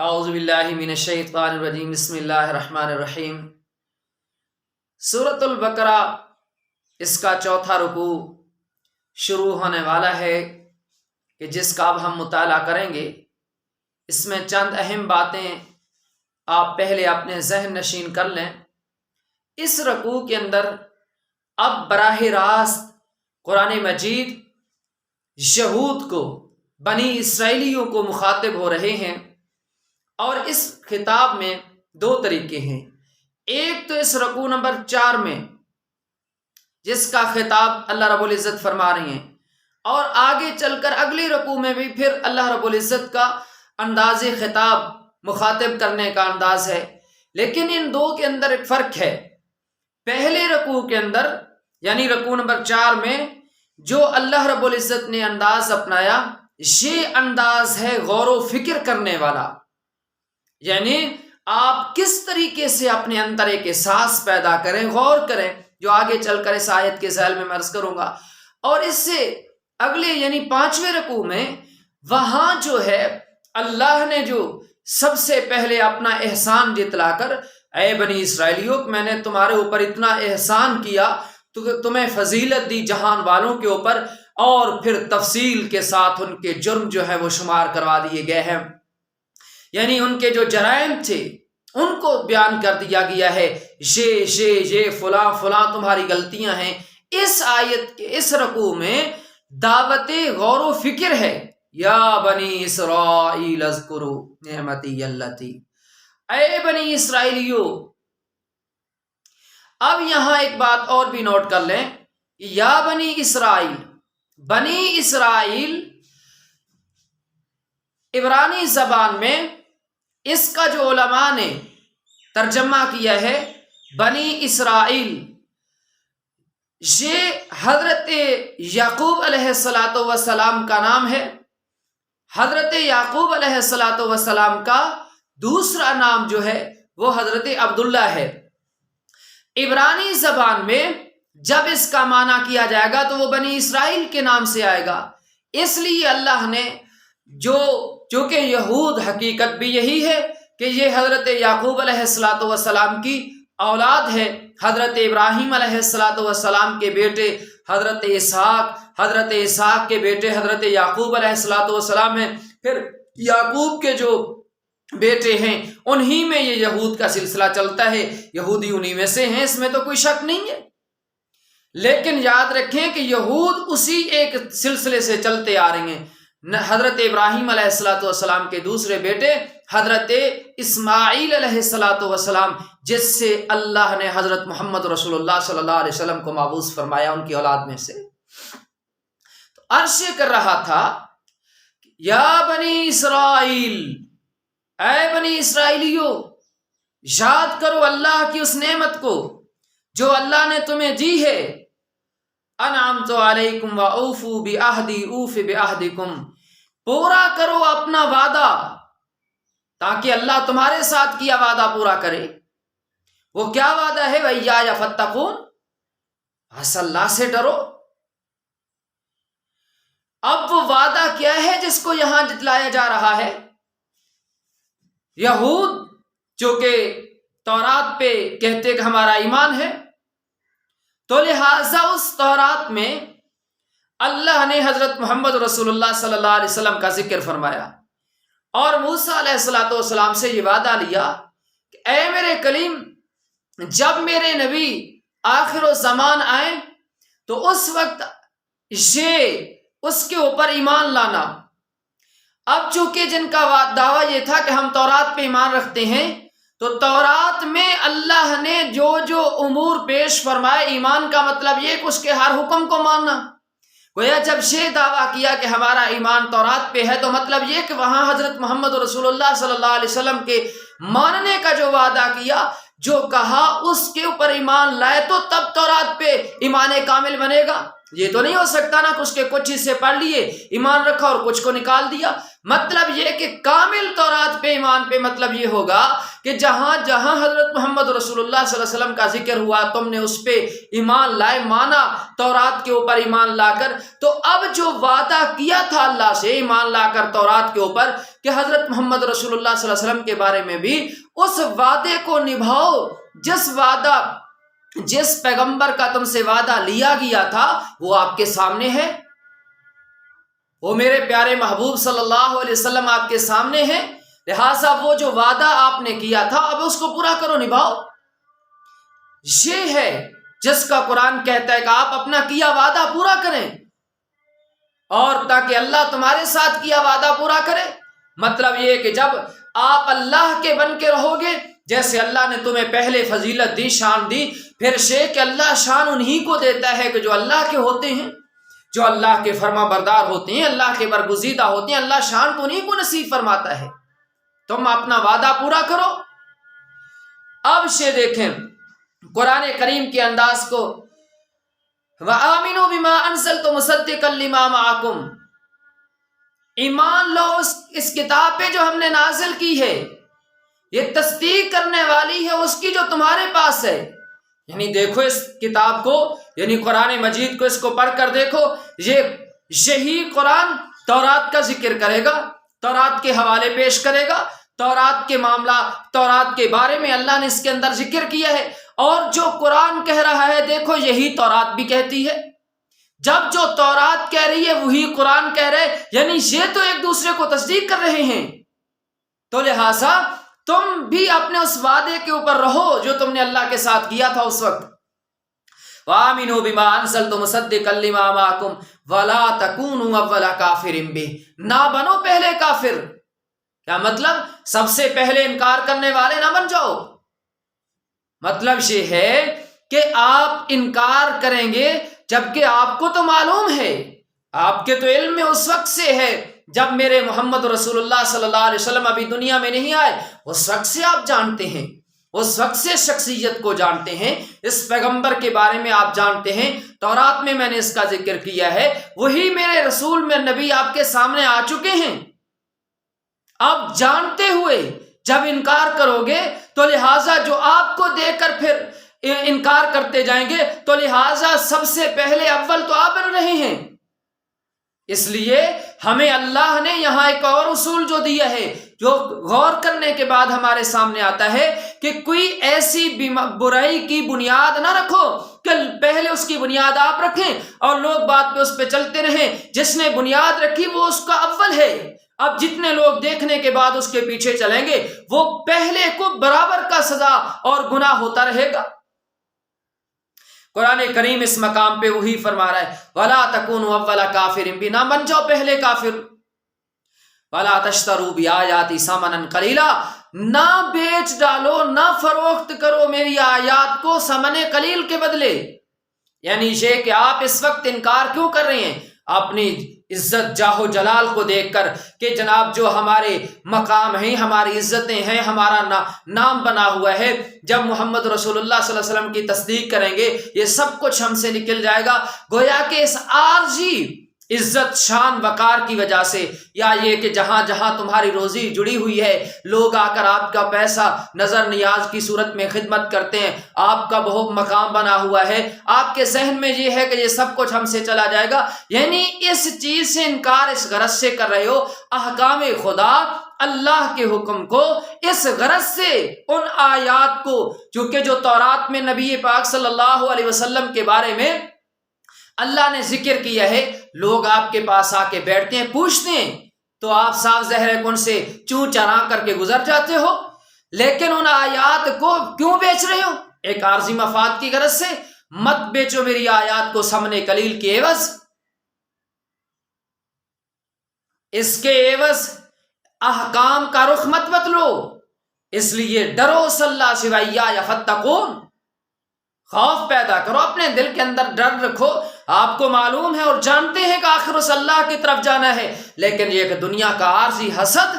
اعوذ باللہ من الشیطان الرجیم بسم اللہ الرحمن الرحیم۔ سورۃ البقرہ اس کا چوتھا رکوع شروع ہونے والا ہے کہ جس کا اب ہم مطالعہ کریں گے۔ اس میں چند اہم باتیں آپ پہلے اپنے ذہن نشین کر لیں۔ اس رکوع کے اندر اب براہ راست قرآن مجید یہود کو، بنی اسرائیلیوں کو مخاطب ہو رہے ہیں، اور اس خطاب میں دو طریقے ہیں۔ ایک تو اس رکوع نمبر 4 میں جس کا خطاب اللہ رب العزت فرما رہے ہیں، اور آگے چل کر اگلی رکوع میں بھی پھر اللہ رب العزت کا انداز خطاب، مخاطب کرنے کا انداز ہے۔ لیکن ان دو کے اندر ایک فرق ہے۔ پہلے رکوع کے اندر یعنی رکوع نمبر 4 میں جو اللہ رب العزت نے انداز اپنایا، یہ انداز ہے غور و فکر کرنے والا، یعنی آپ کس طریقے سے اپنے اندر ایک احساس پیدا کریں، غور کریں، جو آگے چل کر اس آیت کے ذیل میں عرض کروں گا۔ اور اس سے اگلے یعنی 5ویں رکوع میں وہاں جو ہے اللہ نے جو سب سے پہلے اپنا احسان جتلا کر، اے بنی اسرائیلیوں، میں نے تمہارے اوپر اتنا احسان کیا، تو تمہیں فضیلت دی جہان والوں کے اوپر، اور پھر تفصیل کے ساتھ ان کے جرم جو ہے وہ شمار کروا دیے گئے ہیں، یعنی ان کے جو جرائم تھے ان کو بیان کر دیا گیا ہے، یہ فلاں فلاں تمہاری غلطیاں ہیں۔ اس آیت کے اس رکوع میں دعوت غور و فکر ہے، یا بنی اسرائیل اذکروا نعمتی اللتی، اے بنی اسرائیلیو۔ اب یہاں ایک بات اور بھی نوٹ کر لیں، یا بنی اسرائیل، بنی اسرائیل عبرانی زبان میں اس کا جو علماء نے ترجمہ کیا ہے بنی اسرائیل، یہ حضرت یعقوب علیہ السلام کا نام ہے۔ حضرت یعقوب علیہ السلام کا دوسرا نام جو ہے وہ حضرت عبداللہ ہے۔ عبرانی زبان میں جب اس کا معنی کیا جائے گا تو وہ بنی اسرائیل کے نام سے آئے گا۔ اس لیے اللہ نے چونکہ یہود حقیقت بھی یہی ہے کہ یہ حضرت یعقوب علیہ السلام کی اولاد ہے، حضرت ابراہیم علیہ السلام کے بیٹے حضرت اسحاق کے بیٹے حضرت یعقوب علیہ السلام ہیں، پھر یعقوب کے جو بیٹے ہیں انہی میں یہ یہود کا سلسلہ چلتا ہے، یہودی انہی میں سے ہیں، اس میں تو کوئی شک نہیں ہے۔ لیکن یاد رکھیں کہ یہود اسی ایک سلسلے سے چلتے آ رہے ہیں۔ حضرت ابراہیم علیہ السلام کے دوسرے بیٹے حضرت اسماعیل علیہ السلام، جس سے اللہ نے حضرت محمد رسول اللہ صلی اللہ علیہ وسلم کو مبعوث فرمایا، ان کی اولاد میں سے۔ تو عرض کر رہا تھا، یا بنی اسرائیل، اے بنی اسرائیلیو، یاد کرو اللہ کی اس نعمت کو جو اللہ نے تمہیں دی ہے۔ انعمت علیکم واوفوا بعہدی اوف بعہدکم، پورا کرو اپنا وعدہ تاکہ اللہ تمہارے ساتھ کیا وعدہ پورا کرے۔ وہ کیا وعدہ ہے؟ وَإِيَّايَ فَاتَّقُونَ، بس اللہ سے ڈرو۔ اب وہ وعدہ کیا ہے جس کو یہاں جتلایا جا رہا ہے؟ یہود جو کہ تورات پہ کہتے کہ ہمارا ایمان ہے، تو لہٰذا اس تورات میں اللہ نے حضرت محمد رسول اللہ صلی اللہ علیہ وسلم کا ذکر فرمایا، اور موسیٰ علیہ السلام سے یہ وعدہ لیا کہ اے میرے کلیم، جب میرے نبی آخر الزمان آئیں تو اس وقت اس کے اوپر ایمان لانا۔ اب چونکہ جن کا دعویٰ یہ تھا کہ ہم تورات پہ ایمان رکھتے ہیں، تو تورات میں اللہ نے جو امور پیش فرمائے، ایمان کا مطلب یہ کہ اس کے ہر حکم کو ماننا۔ گویا جب یہ دعویٰ کیا کہ ہمارا ایمان تورات پہ ہے، تو مطلب یہ کہ وہاں حضرت محمد رسول اللہ صلی اللہ علیہ وسلم کے ماننے کا جو وعدہ کیا، جو کہا اس کے اوپر ایمان لائے تو تب تورات پہ ایمان کامل بنے گا۔ یہ تو نہیں ہو سکتا نا کہ اس کے کچھ حصے پڑھ لیے، ایمان رکھا اور کچھ کو نکال دیا۔ مطلب یہ کہ کامل تورات پہ ایمان پہ مطلب یہ ہوگا کہ جہاں جہاں حضرت محمد رسول اللہ صلی اللہ علیہ وسلم کا ذکر ہوا تم نے اس پہ ایمان لائے، مانا تورات کے اوپر ایمان لا کر، تو اب جو وعدہ کیا تھا اللہ سے ایمان لا کر تورات کے اوپر کہ حضرت محمد رسول اللہ صلی اللہ علیہ وسلم کے بارے میں بھی اس وعدے کو نبھاؤ، جس پیغمبر کا تم سے وعدہ لیا گیا تھا وہ آپ کے سامنے ہے، وہ میرے پیارے محبوب صلی اللہ علیہ وسلم آپ کے سامنے ہے، لہٰذا وہ جو وعدہ آپ نے کیا تھا اب اس کو پورا کرو، نبھاؤ۔ یہ ہے جس کا قرآن کہتا ہے کہ آپ اپنا کیا وعدہ پورا کریں، اور تاکہ اللہ تمہارے ساتھ کیا وعدہ پورا کرے۔ مطلب یہ کہ جب آپ اللہ کے بن کے رہو گے، جیسے اللہ نے تمہیں پہلے فضیلت دی، شان دی، پھر کہ اللہ شان انہی کو دیتا ہے کہ جو اللہ کے ہوتے ہیں، جو اللہ کے فرما بردار ہوتے ہیں، اللہ کے برگزیدہ ہوتے ہیں، اللہ شان تو انہی کو نصیب فرماتا ہے۔ تم اپنا وعدہ پورا کرو۔ اب دیکھیں قرآن کریم کے انداز کو، وَآمِنُوا بِمَا أَنزَلْتُ مُصَدِّقًا لِمَا مَعَكُمْ، ایمان لو اس کتاب پہ جو ہم نے نازل کی ہے، یہ تصدیق کرنے والی ہے اس کی جو تمہارے پاس ہے۔ یعنی دیکھو اس کتاب کو، یعنی قرآن مجید کو، اس کو پڑھ کر دیکھو، یہی قرآن تورات کا ذکر کرے گا، تورات کے حوالے پیش کرے گا، تورات کے معاملہ، تورات کے بارے میں اللہ نے اس کے اندر ذکر کیا ہے، اور جو قرآن کہہ رہا ہے دیکھو یہی تورات بھی کہتی ہے۔ جب جو تورات کہہ رہی ہے وہی قرآن کہہ رہے، یعنی یہ تو ایک دوسرے کو تصدیق کر رہے ہیں، تو لہٰذا تم بھی اپنے اس وعدے کے اوپر رہو جو تم نے اللہ کے ساتھ کیا تھا اس وقت۔ وَآمِنُوا بِمَا أَنزَلْتُ مُصَدِّقًا لِمَا مَعَكُمْ وَلَا تَكُونُوا أَوَّلَ كَافِرٍ بِهِ، نہ بنو پہلے کافر۔ کیا مطلب؟ سب سے پہلے انکار کرنے والے نہ بن جاؤ۔ مطلب یہ ہے کہ آپ انکار کریں گے جبکہ آپ کو تو معلوم ہے، آپ کے تو علم میں اس وقت سے ہے جب میرے محمد رسول اللہ صلی اللہ علیہ وسلم ابھی دنیا میں نہیں آئے، اس وقت سے آپ جانتے ہیں، اس وقت سے شخصیت کو جانتے ہیں، اس پیغمبر کے بارے میں آپ جانتے ہیں، تورات میں نے اس کا ذکر کیا ہے، وہی میرے رسول میں نبی آپ کے سامنے آ چکے ہیں۔ آپ جانتے ہوئے جب انکار کرو گے تو لہٰذا جو آپ کو دے کر پھر انکار کرتے جائیں گے، تو لہٰذا سب سے پہلے اول تو آپ بن رہے ہیں۔ اس لیے ہمیں اللہ نے یہاں ایک اور اصول جو دیا ہے، جو غور کرنے کے بعد ہمارے سامنے آتا ہے کہ کوئی ایسی برائی کی بنیاد نہ رکھو کہ پہلے اس کی بنیاد آپ رکھیں اور لوگ بات پہ اس پہ چلتے رہیں۔ جس نے بنیاد رکھی وہ اس کا اول ہے۔ اب جتنے لوگ دیکھنے کے بعد اس کے پیچھے چلیں گے وہ پہلے کو برابر کا سزا اور گناہ ہوتا رہے گا۔ قرآن کریم اس مقام پہ وہی فرما رہا ہے، وَلَا تَكُونُوا أَوَّلَ كَافِرٍ بِهِ، نہ بن جاؤ پہلے کافر۔ وَلَا تَشْتَرُوا بِآيَاتِي ثَمَنًا قَلِيلًا، نہ بیچ ڈالو، نہ فروخت کرو میری آیات کو ثمن قلیل کے بدلے۔ یعنی یہ کہ آپ اس وقت انکار کیوں کر رہے ہیں؟ اپنی عزت جاہ و جلال کو دیکھ کر کہ جناب جو ہمارے مقام ہیں، ہماری عزتیں ہیں، ہمارا نام بنا ہوا ہے، جب محمد رسول اللہ صلی اللہ علیہ وسلم کی تصدیق کریں گے یہ سب کچھ ہم سے نکل جائے گا۔ گویا کہ اس عارضی عزت شان وقار کی وجہ سے، یا یہ کہ جہاں جہاں تمہاری روزی جڑی ہوئی ہے لوگ آ کر آپ کا پیسہ نظر نیاز کی صورت میں خدمت کرتے ہیں، آپ کا بہت مقام بنا ہوا ہے، آپ کے ذہن میں یہ ہے کہ یہ سب کچھ ہم سے چلا جائے گا، یعنی اس چیز سے انکار اس غرض سے کر رہے ہو، احکام خدا اللہ کے حکم کو اس غرض سے، ان آیات کو چونکہ جو تورات میں نبی پاک صلی اللہ علیہ وسلم کے بارے میں اللہ نے ذکر کیا ہے، لوگ آپ کے پاس آ کے بیٹھتے ہیں، پوچھتے ہیں، تو آپ صاف ظاہر کن سے چوں چرا کر کے گزر جاتے ہو، لیکن ان آیات کو کیوں بیچ رہے ہو؟ ایک عارضی مفاد کی غرض سے۔ مت بیچو میری آیات کو ثمن قلیل کے عوض، اس کے عوض احکام کا رخ مت بدلو، اس لیے ڈرو صلی اللہ سوائیا فتقون، خوف پیدا کرو، اپنے دل کے اندر ڈر رکھو۔ آپ کو معلوم ہے اور جانتے ہیں کہ آخر اس اللہ کی طرف جانا ہے، لیکن یہ کہ دنیا کا عارضی حسد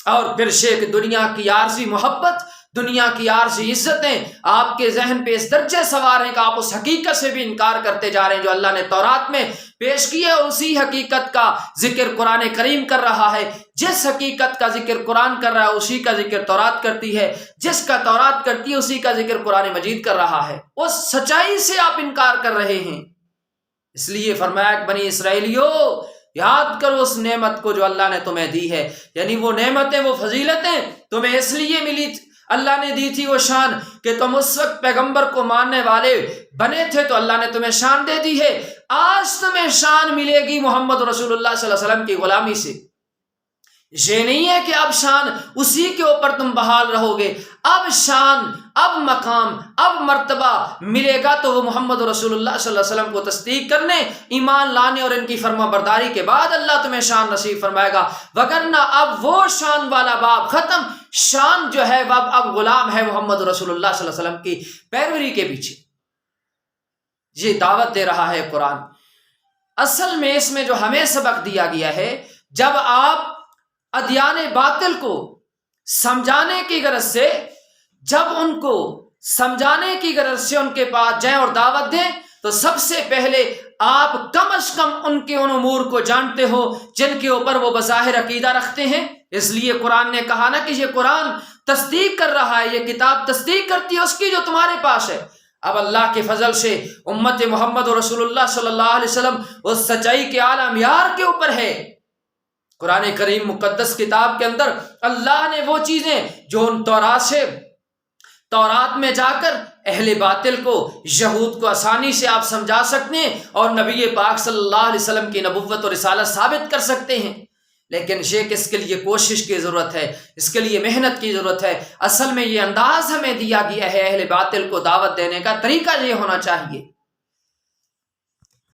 اور پھر دنیا کی عارضی محبت دنیا کی عارضی عزتیں آپ کے ذہن پہ اس درجے سوار ہیں کہ آپ اس حقیقت سے بھی انکار کرتے جا رہے ہیں جو اللہ نے تورات میں پیش کی ہے، اور اسی حقیقت کا ذکر قرآن کریم کر رہا ہے۔ جس حقیقت کا ذکر قرآن کر رہا ہے اسی کا ذکر تورات کرتی ہے، جس کا تورات کرتی ہے اسی کا ذکر قرآن مجید کر رہا ہے۔ اس سچائی سے آپ انکار کر رہے ہیں۔ اس لیے فرمایا کہ بنی اسرائیلیو، یاد کرو اس نعمت کو جو اللہ نے تمہیں دی ہے، یعنی وہ نعمتیں، وہ فضیلتیں تمہیں اس لیے ملی، اللہ نے دی تھی وہ شان کہ تم اس وقت پیغمبر کو ماننے والے بنے تھے تو اللہ نے تمہیں شان دے دی ہے۔ آج تمہیں شان ملے گی محمد رسول اللہ صلی اللہ علیہ وسلم کی غلامی سے۔ یہ نہیں ہے کہ اب شان اسی کے اوپر تم بحال رہو گے، اب شان، اب مقام، اب مرتبہ ملے گا تو وہ محمد رسول اللہ صلی اللہ علیہ وسلم کو تصدیق کرنے، ایمان لانے اور ان کی فرما برداری کے بعد اللہ تمہیں شان نصیب فرمائے گا، وگرنہ اب وہ شان والا باب ختم۔ شان جو ہے وہ اب غلام ہے محمد رسول اللہ صلی اللہ علیہ وسلم کی پیروی کے پیچھے۔ یہ دعوت دے رہا ہے قرآن۔ اصل میں اس میں جو ہمیں سبق دیا گیا ہے، جب آپ ادیان باطل کو سمجھانے کی غرض سے، جب ان کو سمجھانے کی غرض سے ان کے پاس جائیں اور دعوت دیں تو سب سے پہلے آپ کم از کم ان کے ان امور کو جانتے ہو جن کے اوپر وہ بظاہر عقیدہ رکھتے ہیں۔ اس لیے قرآن نے کہا نا کہ یہ قرآن تصدیق کر رہا ہے، یہ کتاب تصدیق کرتی ہے اس کی جو تمہارے پاس ہے۔ اب اللہ کے فضل سے امت محمد رسول اللہ صلی اللہ علیہ وسلم اس سچائی کے اعلیٰ معیار کے اوپر ہے۔ قرآن کریم مقدس کتاب کے اندر اللہ نے وہ چیزیں جو ان تورات میں جا کر اہل باطل کو، یہود کو آسانی سے آپ سمجھا سکتے ہیں اور نبی پاک صلی اللہ علیہ وسلم کی نبوت اور رسالت ثابت کر سکتے ہیں، لیکن یہ اس کے لیے کوشش کی ضرورت ہے، اس کے لیے محنت کی ضرورت ہے۔ اصل میں یہ انداز ہمیں دیا گیا ہے، اہل باطل کو دعوت دینے کا طریقہ یہ ہونا چاہیے۔